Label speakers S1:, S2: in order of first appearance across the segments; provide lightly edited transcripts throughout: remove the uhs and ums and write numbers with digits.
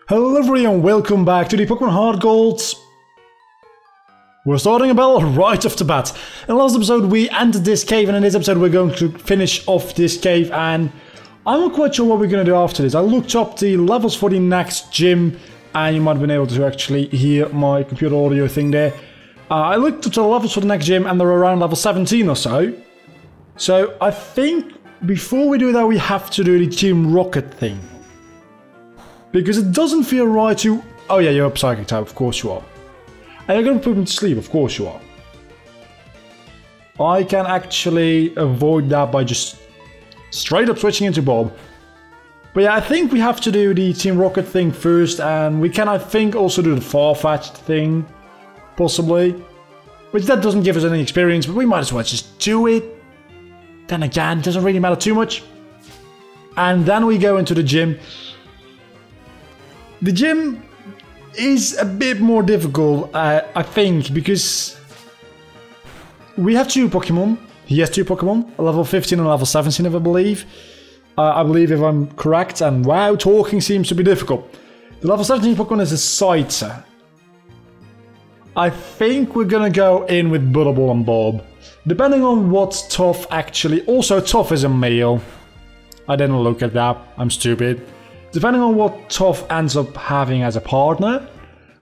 S1: Hello everyone, welcome back to the Pokemon HeartGold. We're starting a battle right off the bat. In the last episode we entered this cave, and in this episode we're going to finish off this cave, and I'm not quite sure what we're going to do after this. I looked up the levels for the next gym, and you might have been able to actually hear my computer audio thing there. I looked up the levels for the next gym and they're around level 17 or so. So I think before we do that we have to do the Team Rocket thing. Because it doesn't feel right to... Oh yeah, you're a Psychic type, of course you are. And you're going to put him to sleep, of course you are. I can actually avoid that by just straight up switching into Bob. But yeah, I think we have to do the Team Rocket thing first, and we can, I think, also do the Far-Fetched thing, possibly. Which that doesn't give us any experience, but we might as well just do it. Then again, it doesn't really matter too much. And then we go into the gym. The gym is a bit more difficult, I think, because we have two Pokemon. He has two Pokemon, a level 15 and a level 17, if I believe. I believe if I'm correct, and wow, talking seems to be difficult. The level 17 Pokemon is a Scyther. I think we're gonna go in with Butterball and Bob. Depending on what Tough actually... Also, Tough is a male. I didn't look at that, I'm stupid. Depending on what Tough ends up having as a partner,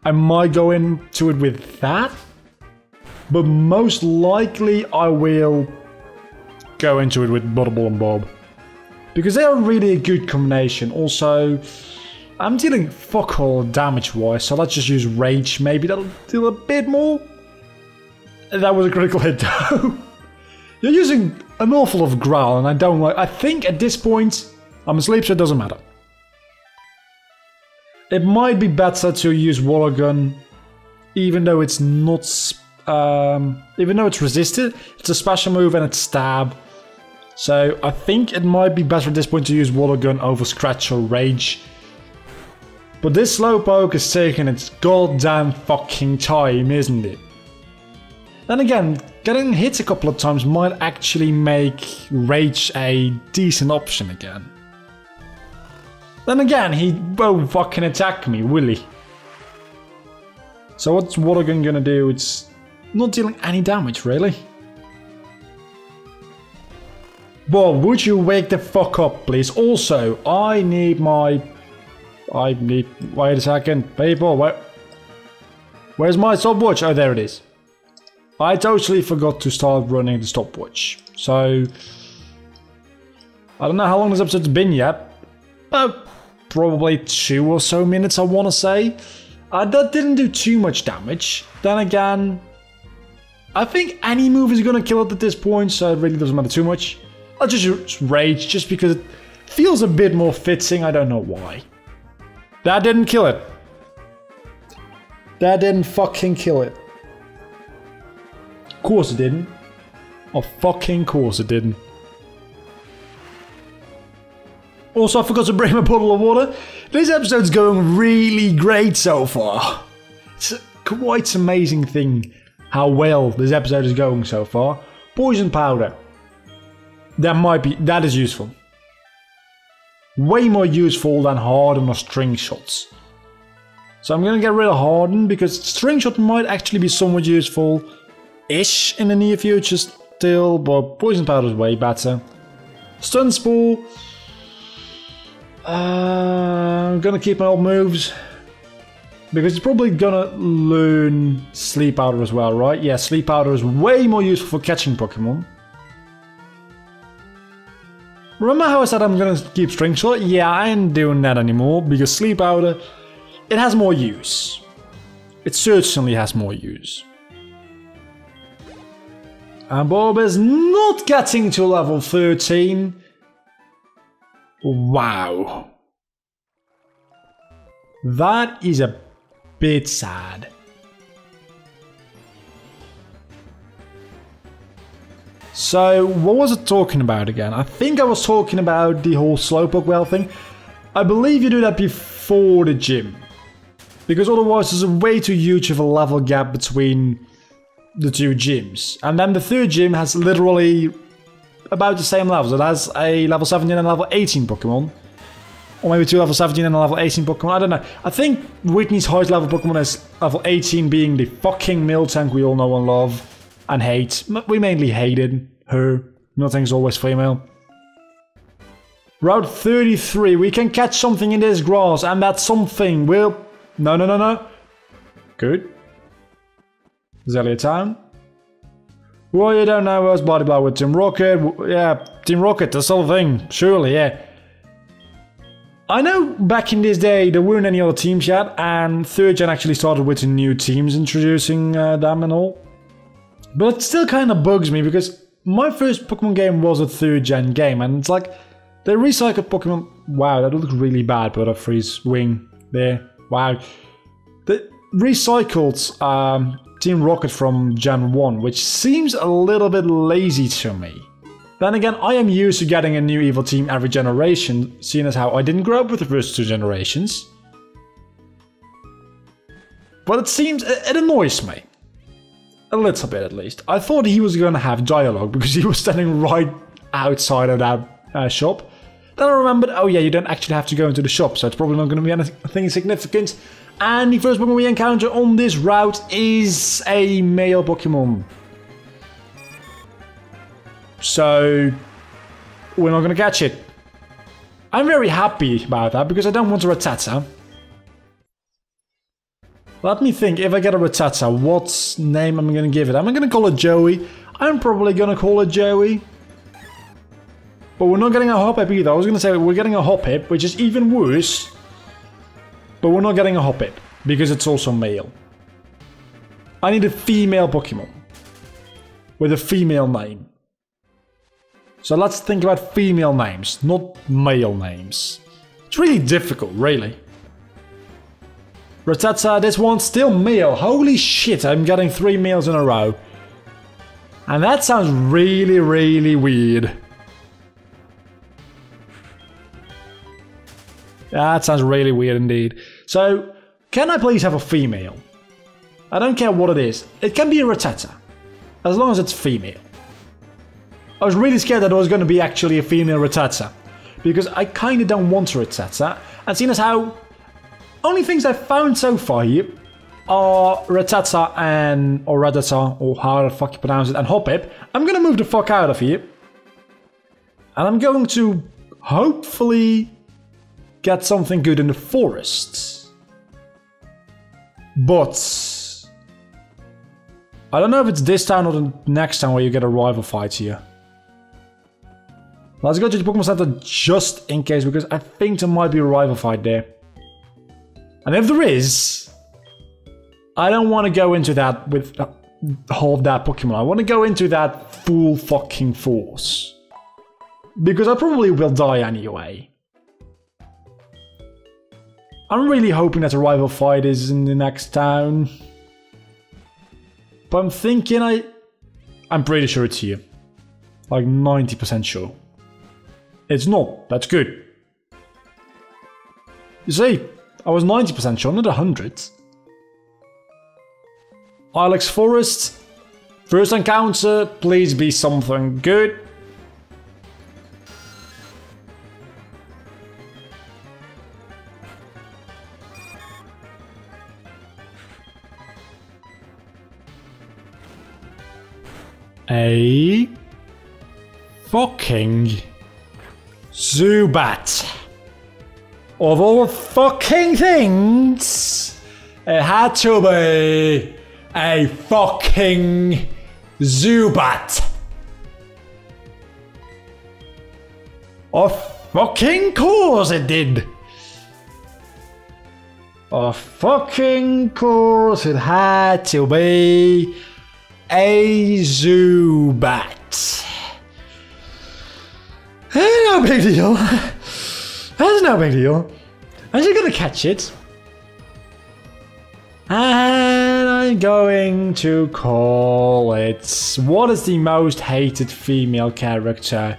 S1: I might go into it with that. But most likely I will go into it with Butterball and Bob. Because they're really a good combination. Also, I'm dealing fuck all damage wise, so let's just use Rage. Maybe that'll deal a bit more. That was a critical hit though. You're using an awful lot of Growl and I don't like... I think at this point, I'm asleep so it doesn't matter. It might be better to use Water Gun, even though it's not... even though it's resisted, it's a special move and it's Stab. So I think it might be better at this point to use Water Gun over Scratch or Rage. But this Slowpoke is taking its goddamn fucking time, isn't it? Then again, getting hit a couple of times might actually make Rage a decent option again. Then again, he won't fucking attack me, will he? So what's Water Gun gonna do? It's not dealing any damage, really. Bob, would you wake the fuck up, please? Also, I need my... Wait a second. People, where's my stopwatch? Oh, there it is. I totally forgot to start running the stopwatch. So... I don't know how long this episode's been yet. Probably 2 or so minutes, I want to say. That didn't do too much damage. Then again... I think any move is going to kill it at this point, so it really doesn't matter too much. I'll just use Rage, just because it feels a bit more fitting, I don't know why. That didn't kill it. That didn't fucking kill it. Of course it didn't. Of fucking course it didn't. Also, I forgot to bring my bottle of water. This episode's going really great so far. It's a quite amazing thing how well this episode is going so far. Poison Powder. That is useful. Way more useful than Harden or String Shots. So I'm gonna get rid of Harden because String Shot might actually be somewhat useful-ish in the near future still, but Poison Powder is way better. Stun Spore. I'm gonna keep my old moves. Because it's probably gonna learn Sleep Powder as well, right? Yeah, Sleep Powder is way more useful for catching Pokemon. Remember how I said I'm gonna keep String Shot? Yeah, I ain't doing that anymore, because Sleep Powder, it has more use. It certainly has more use. And Bob is not getting to level 13. Wow. That is a bit sad. So, what was it talking about again? I think I was talking about the whole Slowpoke well thing. I believe you do that before the gym. Because otherwise there's a way too huge of a level gap between the two gyms. And then the third gym has literally about the same levels. It has a level 17 and level 18 Pokemon. Or maybe 2 level 17 and a level 18 Pokemon. I don't know. I think Whitney's highest level Pokemon is level 18 being the fucking Miltank we all know and love and hate. We mainly hated her. Nothing's always female. Route 33. We can catch something in this grass, and that something will... No. Good. Zelia Town. Well, you don't know us, body blow with Team Rocket. Yeah, Team Rocket, that's the whole thing. Surely, yeah. I know back in this day there weren't any other teams yet, and 3rd Gen actually started with the new teams introducing them and all. But it still kind of bugs me because my first Pokemon game was a 3rd Gen game, and it's like they recycled Pokemon. Wow, that looks really bad, but a freeze wing there. Wow. They recycled Team Rocket from Gen 1, which seems a little bit lazy to me. Then again, I am used to getting a new evil team every generation, seeing as how I didn't grow up with the first 2 generations. But it seems, it annoys me. A little bit at least. I thought he was going to have dialogue because he was standing right outside of that shop. Then I remembered, oh yeah, you don't actually have to go into the shop, so it's probably not going to be anything significant. And the first Pokemon we encounter on this route is a male Pokemon. So, we're not going to catch it. I'm very happy about that because I don't want a Rattata. Let me think, if I get a Rattata, what name am I going to give it? Am I going to call it Joey? I'm probably going to call it Joey. But we're not getting a Hoppip either. I was going to say we're getting a Hoppip, which is even worse. But we're not getting a Hoppip because it's also male. I need a female Pokemon with a female name. So let's think about female names, not male names. It's really difficult, really. Rattata, this one's still male. Holy shit, I'm getting 3 males in a row. And that sounds really, really weird. That sounds really weird indeed. So, can I please have a female? I don't care what it is. It can be a Rattata, as long as it's female. I was really scared that it was going to be actually a female Rattata, because I kind of don't want a Rattata, and seeing as how only things I've found so far here are Rattata and, or Rattata, or how the fuck you pronounce it, and Hoppip, I'm going to move the fuck out of here. And I'm going to hopefully get something good in the forest. But I don't know if it's this town or the next town where you get a rival fight here. Let's go to the Pokemon Center just in case, because I think there might be a rival fight there. And if there is, I don't want to go into that with half that Pokemon. I want to go into that full fucking force. Because I probably will die anyway. I'm really hoping that a rival fight is in the next town. But I'm thinking I'm pretty sure it's here. Like 90% sure. It's not. That's good. You see, I was 90% sure, not 100. Ilex Forest. First encounter, please be something good. A fucking Zubat. Of all fucking things, it had to be a fucking Zubat. Of fucking course it did. Of fucking course it had to be a Zubat. No big deal. That's no big deal. I'm just gonna catch it. And I'm going to call it... What is the most hated female character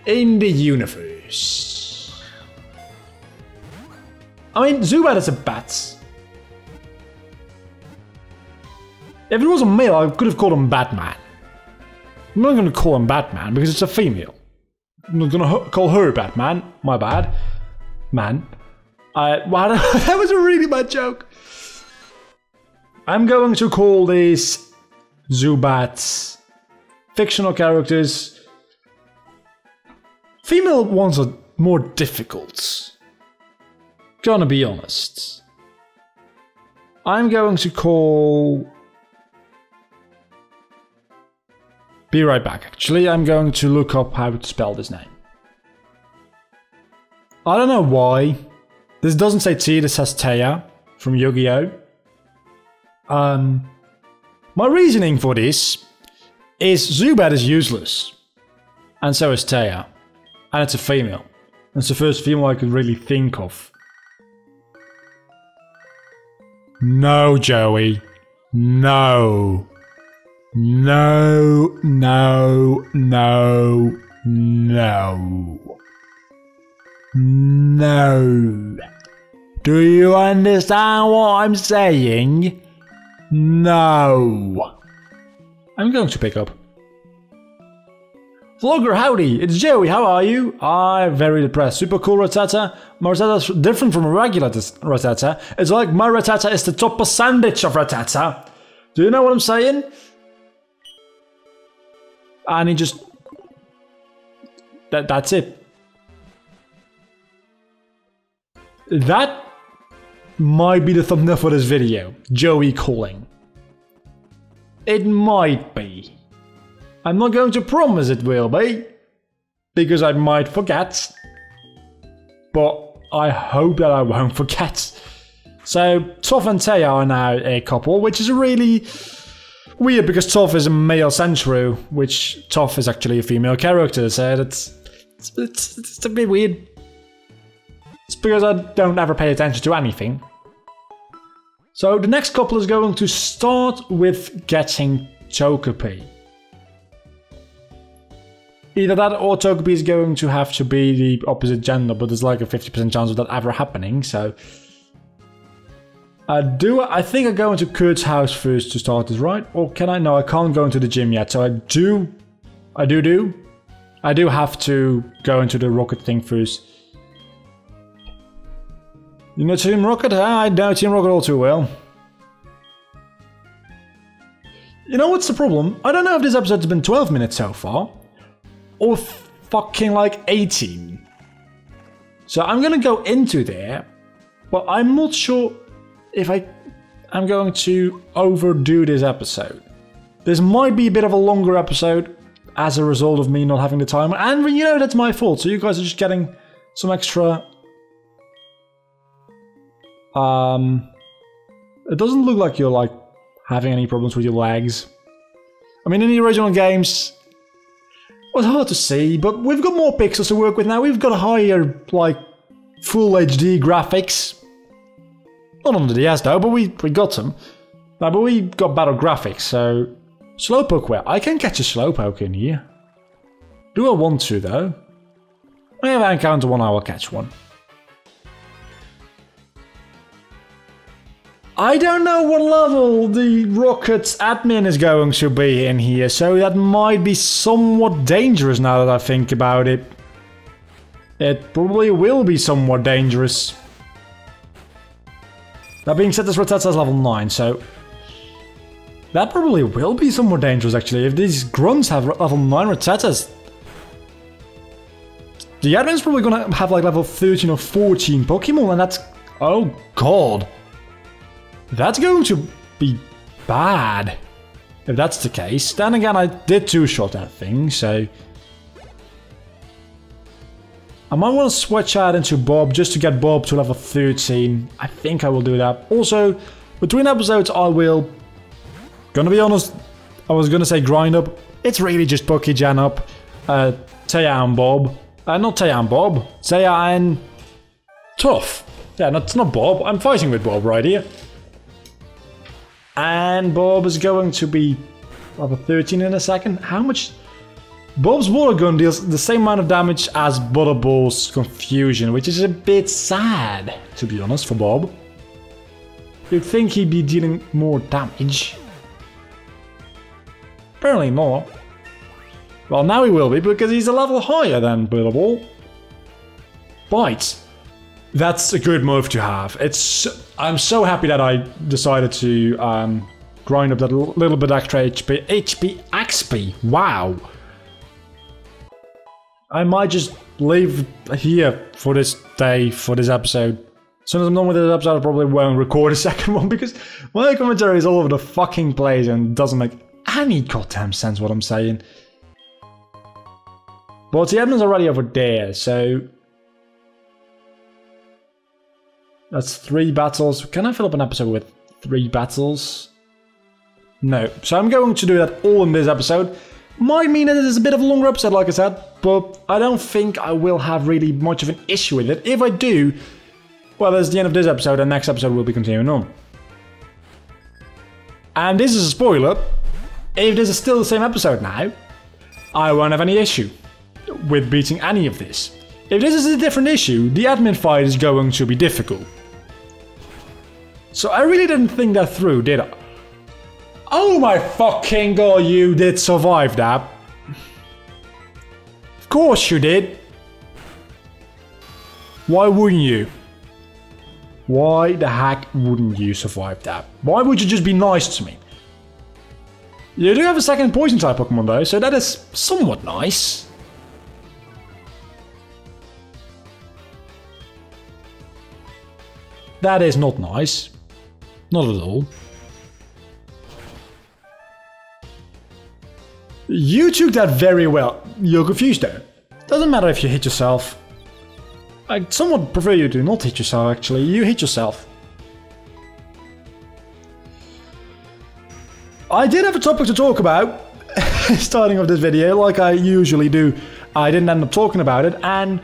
S1: in the universe? I mean, Zubat is a bat. If it was a male, I could have called him Batman. I'm not going to call him Batman because it's a female. I'm not going to call her Batman. My bad. man. Wow, that was a really bad joke. I'm going to call these Zubats fictional characters. Female ones are more difficult. Gonna be honest. I'm going to call... Be right back, actually. I'm going to look up how to spell this name. I don't know why. This doesn't say T, this says Taya from Yu-Gi-Oh! My reasoning for this is Zubat is useless. And so is Taya. And it's a female. It's the first female I could really think of. No, Joey. No. No, no, no, no. No. Do you understand what I'm saying? No. I'm going to pick up. Vlogger, howdy, it's Joey, how are you? I'm very depressed. Super cool Rattata. My Rattata's different from a regular Rattata. It's like my Rattata is the top percentage of Rattata. Do you know what I'm saying? And he just... That's it. That might be the thumbnail for this video. Joey calling. It might be. I'm not going to promise it will be, because I might forget. But I hope that I won't forget. So, Toph and Taya are now a couple, which is really weird because Toph is a male Sentru, which Toph is actually a female character, so it's a bit weird. It's because I don't ever pay attention to anything. So the next couple is going to start with getting Togepi. Either that or Togepi is going to have to be the opposite gender, but there's like a 50% chance of that ever happening, so... I think I go into Kurt's house first to start this, right? Or can I? No, I can't go into the gym yet, so I do have to go into the rocket thing first. You know Team Rocket? I know Team Rocket all too well. You know what's the problem? I don't know if this episode's been 12 minutes so far. Or fucking like 18. So I'm gonna go into there. But I'm not sure if I'm going to overdo this episode. This might be a bit of a longer episode as a result of me not having the time. And you know that's my fault. So you guys are just getting some extra... It doesn't look like you're like having any problems with your legs. I mean, in the original games, it was hard to see, but we've got more pixels to work with now. We've got higher, like, full HD graphics. Not on the DS though, but we got them. No, but we got better graphics, so... Slowpoke where? I can catch a Slowpoke in here. Do I want to though? If I encounter one, I will catch one. I don't know what level the Rocket's admin is going to be in here, so that might be somewhat dangerous now that I think about it. It probably will be somewhat dangerous. That being said, this Rattata's level 9, so... That probably will be somewhat dangerous, actually. If these grunts have level 9 Rattatas... The admin's probably gonna have like level 13 or 14 Pokemon, and that's... Oh god. That's going to be bad. If that's the case. Then again, I did two-shot that thing, so... I might want to switch out into Bob just to get Bob to level 13. I think I will do that. Also, between episodes I will... Gonna be honest, I was gonna say grind up. It's really just Pokegen up. Taya and Bob. Not Taya and Bob. Taya and... Toph. Yeah, it's not Bob. I'm fighting with Bob right here. And Bob is going to be level 13 in a second. How much... Bob's water gun deals the same amount of damage as Butterball's Confusion, which is a bit sad, to be honest, for Bob. You'd think he'd be dealing more damage. Apparently not. Well, now he will be, because he's a level higher than Butterball. Bite. That's a good move to have. I'm so happy that I decided to grind up that little bit extra HP XP. Wow. I might just leave here for this day, for this episode. As soon as I'm done with this episode, I probably won't record a second one because my commentary is all over the fucking place and doesn't make any goddamn sense what I'm saying. But the admin's already over there, so... That's 3 battles. Can I fill up an episode with 3 battles? No. So I'm going to do that all in this episode. Might mean that it is a bit of a longer episode, like I said, but I don't think I will have really much of an issue with it. If I do, well, that's the end of this episode, and next episode will be continuing on. And this is a spoiler. If this is still the same episode now, I won't have any issue with beating any of this. If this is a different issue, the admin fight is going to be difficult. So I really didn't think that through, did I? Oh my fucking god, you did survive that. Of course you did. Why wouldn't you? Why the heck wouldn't you survive that? Why would you just be nice to me? You do have a second poison type Pokemon though, so that is somewhat nice. That is not nice. Not at all. You took that very well. You're confused though. Doesn't matter if you hit yourself. I somewhat prefer you to not hit yourself actually. You hit yourself. I did have a topic to talk about starting off this video like I usually do. I didn't end up talking about it and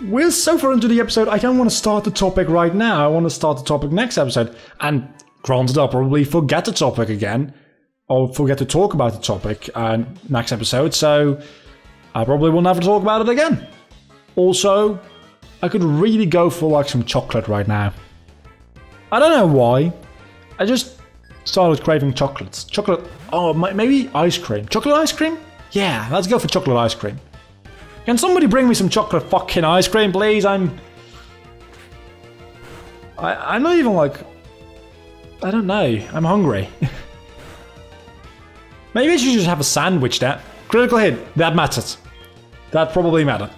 S1: we're so far into the episode I don't want to start the topic right now. I want to start the topic next episode. And granted I'll probably forget the topic again. Or forget to talk about the topic next episode, so I probably will never talk about it again. Also, I could really go for like some chocolate right now. I don't know why. I just started craving chocolates. Chocolate, oh, maybe ice cream. Chocolate ice cream? Yeah, let's go for chocolate ice cream. Can somebody bring me some chocolate fucking ice cream, please? I'm not even like... I don't know. I'm hungry. Maybe I should just have a sandwich there. Critical hit. That mattered. That probably mattered.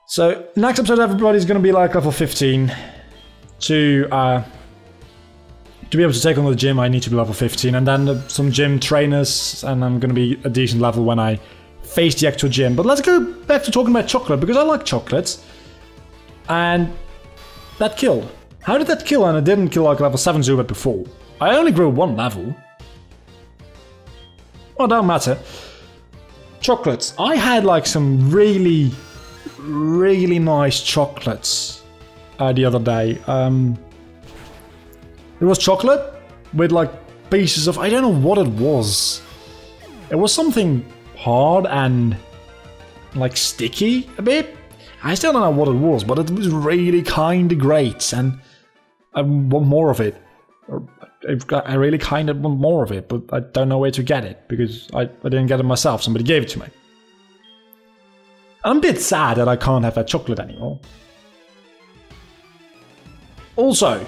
S1: So, next episode everybody's going to be like level 15. To be able to take on the gym, I need to be level 15. And then some gym trainers, and I'm going to be a decent level when I face the actual gym. But let's go back to talking about chocolate, because I like chocolates. And that killed. How did that kill and it didn't kill like level 7 Zubat before? I only grew 1 level. Well, don't matter. Chocolates. I had like some really nice chocolates the other day. It was chocolate with like pieces of... I don't know what it was. It was something hard and like sticky a bit. I still don't know what it was, but it was really kind of great and I want more of it. I really kind of want more of it, but I don't know where to get it because I didn't get it myself. Somebody gave it to me. I'm a bit sad that I can't have that chocolate anymore. Also,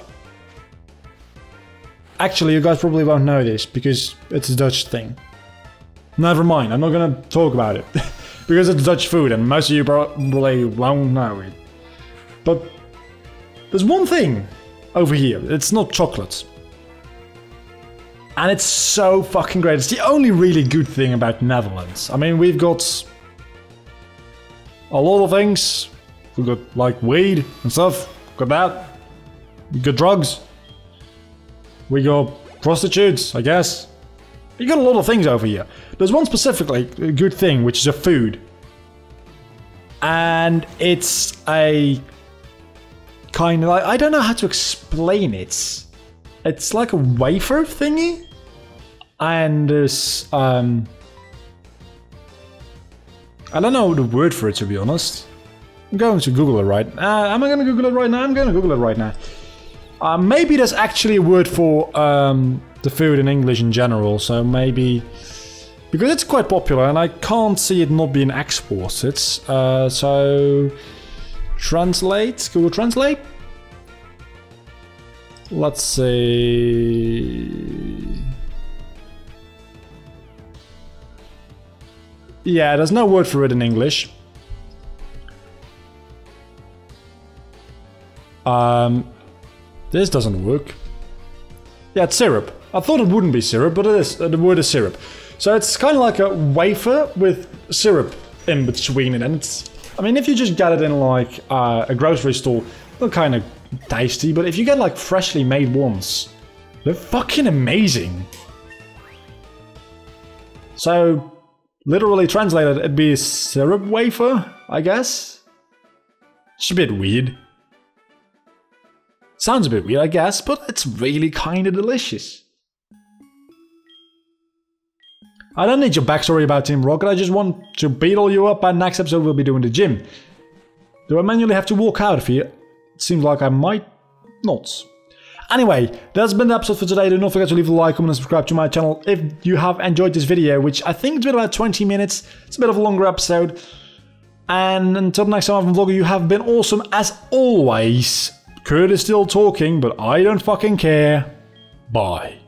S1: actually, you guys probably won't know this because it's a Dutch thing. Never mind, I'm not gonna talk about it because it's Dutch food and most of you probably won't know it. But there's one thing over here. It's not chocolates. And it's so fucking great. It's the only really good thing about the Netherlands. I mean, we've got a lot of things. We've got like weed and stuff. We've got that. We got drugs. We got prostitutes, I guess. You got a lot of things over here. There's one specifically a good thing, which is a food. And it's a kind of like, I don't know how to explain it. It's like a wafer thingy. And there's, I don't know the word for it, to be honest. I'm going to Google it right now. Am I going to Google it right now? I'm going to Google it right now. Maybe there's actually a word for the food in English in general, so maybe Because it's quite popular and I can't see it not being exported. So... Translate? Google Translate? Let's see... Yeah, there's no word for it in English. This doesn't work. Yeah, it's syrup. I thought it wouldn't be syrup, but it is. The word is syrup. So it's kind of like a wafer with syrup in between it. And it's... I mean, if you just get it in like a grocery store, they're kind of tasty. But if you get like freshly made ones, they're fucking amazing. So... Literally translated, it'd be a syrup wafer, I guess? It's a bit weird. Sounds a bit weird, I guess, but it's really kinda delicious. I don't need your backstory about Team Rocket, I just want to beetle you up, and next episode we'll be doing the gym. Do I manually have to walk out of here? It seems like I might not. Anyway, that's been the episode for today. Do not forget to leave a like, comment and subscribe to my channel if you have enjoyed this video, which I think it's been about 20 minutes. It's a bit of a longer episode. And until next time, I'm Vlogger, you have been awesome as always. Kurt is still talking, but I don't fucking care. Bye.